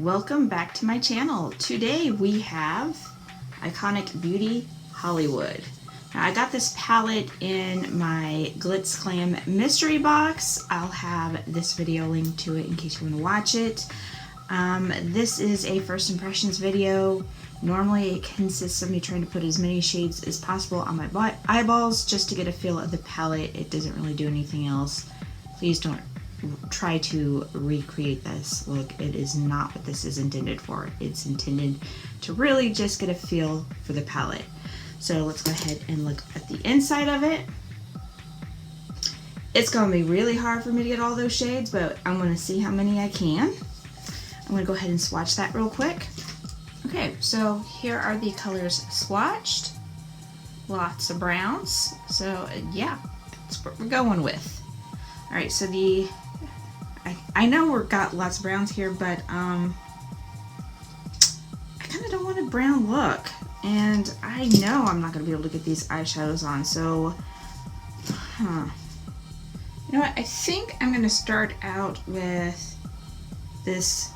welcome back to my channel. Today we have Iconic Beauty Hollywood. Now I got this palette in my GlitzGlam mystery box. I'll have this video linked to it in case you want to watch it. This is a first impressions video. Normally it consists of me trying to put as many shades as possible on my eyeballs just to get a feel of the palette. It doesn't really do anything else. Please don't try to recreate this look. It is not what this is intended for. It's intended to really just get a feel for the palette. So let's go ahead and look at the inside of it. It's going to be really hard for me to get all those shades, but I'm going to see how many I can. I'm going to go ahead and swatch that real quick. Okay, so here are the colors swatched. Lots of browns. So yeah, that's what we're going with. All right, so I know we've got lots of browns here, but I kind of don't want a brown look. And I know I'm not going to be able to get these eyeshadows on, so, you know what, I think I'm going to start out with this,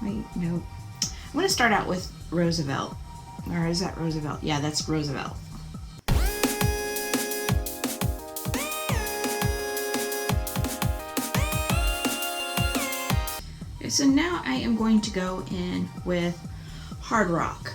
wait, no, I'm going to start out with Roosevelt, or is that Roosevelt? Yeah, that's Roosevelt. Okay, so now I am going to go in with Hard Rock.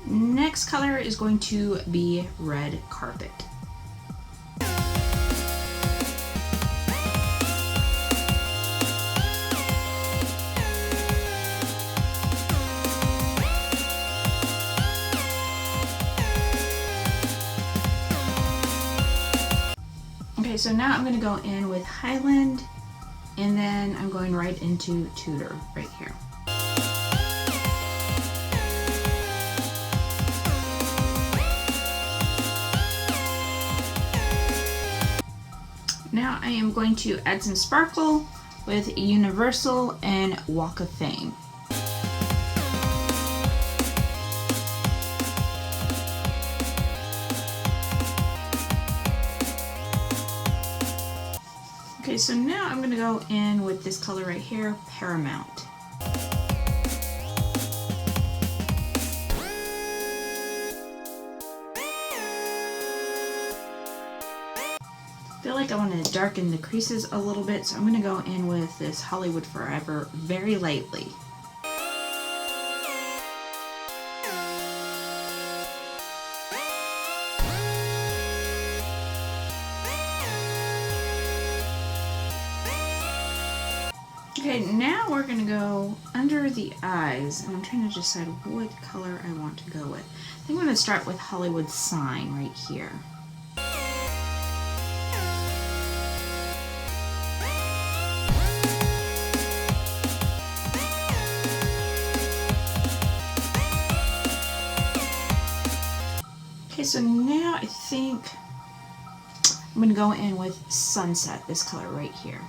Next color is going to be Red Carpet. Okay, so now I'm going to go in with Highland, and then I'm going right into Tudor right here. Now I am going to add some sparkle with Universal and Walk of Fame. Okay, so now I'm going to go in with this color right here, Paramount. I feel like I want to darken the creases a little bit, so I'm going to go in with this Hollywood Forever very lightly. Okay, now we're going to go under the eyes, and I'm trying to decide what color I want to go with. I think I'm going to start with Hollywood Sign right here. Okay, so now I think I'm going to go in with Sunset, this color right here.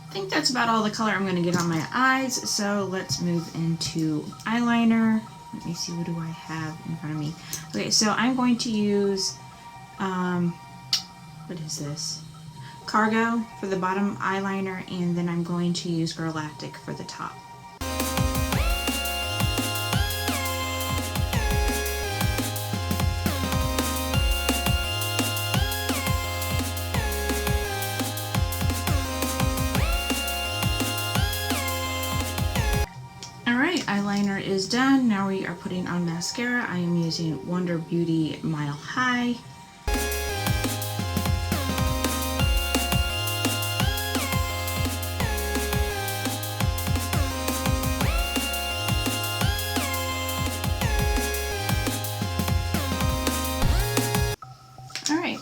I think that's about all the color I'm going to get on my eyes, so let's move into eyeliner. Let me see, what do I have in front of me? Okay, so I'm going to use, what is this? Cargo for the bottom eyeliner, and then I'm going to use Galactic for the top. Alright, eyeliner is done. Now we are putting on mascara. I am using Wonder Beauty Mile High.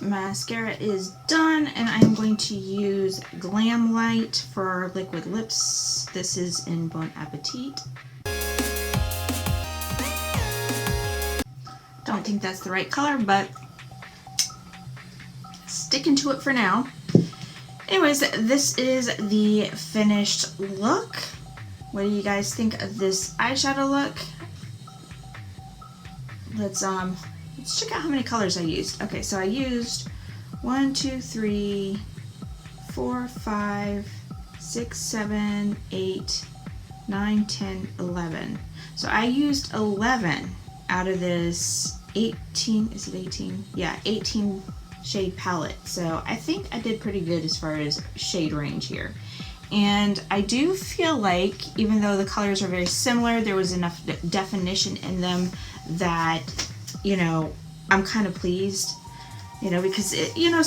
Mascara is done, and I'm going to use Glam Light for liquid lips. This is in Bon Appetit. Don't think that's the right color, but sticking to it for now. Anyways, this is the finished look. What do you guys think of this eyeshadow look? Let's check out how many colors I used. Okay, so I used 1, 2, 3, 4, 5, 6, 7, 8, 9, 10, 11. So I used 11 out of this 18, is it 18? Yeah, 18 shade palette. So I think I did pretty good as far as shade range here. And I do feel like, even though the colors are very similar, there was enough definition in them that, you know, I'm kind of pleased, you know, because,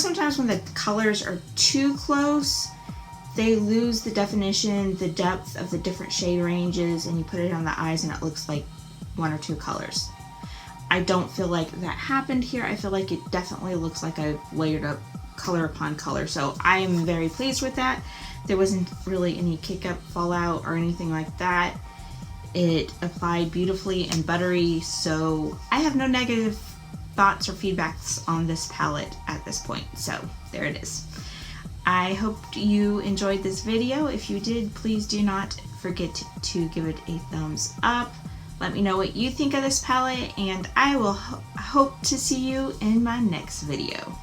sometimes when the colors are too close, they lose the definition, the depth of the different shade ranges, and you put it on the eyes and it looks like 1 or 2 colors. I don't feel like that happened here. I feel like it definitely looks like I've layered up color upon color. So I am very pleased with that. There wasn't really any kick up, fallout, or anything like that. It applied beautifully and buttery, so I have no negative thoughts or feedbacks on this palette at this point. So there it is. I hope you enjoyed this video. If you did, please do not forget to give it a thumbs up. Let me know what you think of this palette, and I will hope to see you in my next video.